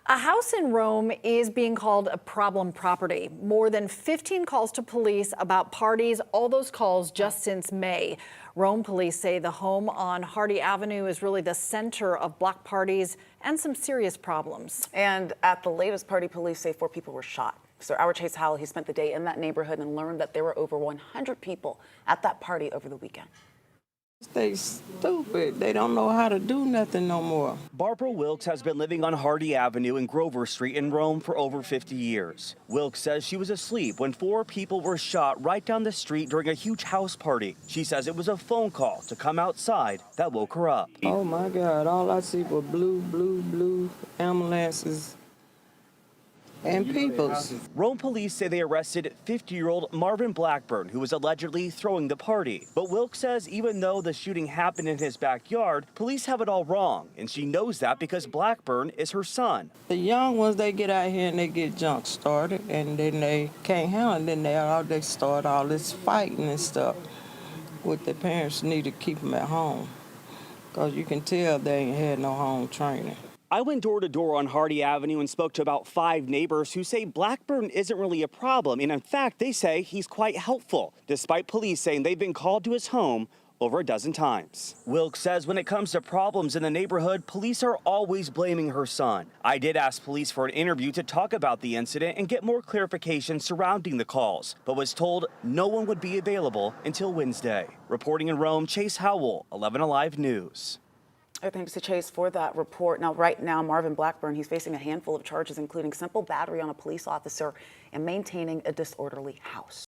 A house in Rome is being called a problem property. More than 15 calls to police about parties, all those calls just since May. Rome police say the home on Hardy Avenue is really the center of block parties and some serious problems. And at the latest party, police say 4 people were shot. So our Chase Howell, he spent the day in that neighborhood and learned that there were over 100 people at that party over the weekend. They stupid. They don't know how to do nothing no more. Barbara Wilkes has been living on Hardy Avenue and Grover Street in Rome for over 50 years. Wilkes says she was asleep when 4 people were shot right down the street during a huge house party. She says it was a phone call to come outside that woke her up. Oh my God, all I see were blue ambulances and peoples. Rome police say they arrested 50-year-old Marvin Blackburn, who was allegedly throwing the party. But Wilkes says even though the shooting happened in his backyard, police have it all wrong. And she knows that because Blackburn is her son. The young ones, they get out here and they get junk started, and then they can't handle it. Then they start all this fighting and stuff. What their parents need to keep them at home, because you can tell they ain't had no home training. I went door to door on Hardy Avenue and spoke to about 5 neighbors who say Blackburn isn't really a problem. And in fact, they say he's quite helpful, despite police saying they've been called to his home over a dozen times. Wilkes says when it comes to problems in the neighborhood, police are always blaming her son. I did ask police for an interview to talk about the incident and get more clarification surrounding the calls, but was told no one would be available until Wednesday. Reporting in Rome, Chase Howell, 11 Alive News. Thanks to Chase for that report. Now, right now, Marvin Blackburn, he's facing a handful of charges, including simple battery on a police officer and maintaining a disorderly house.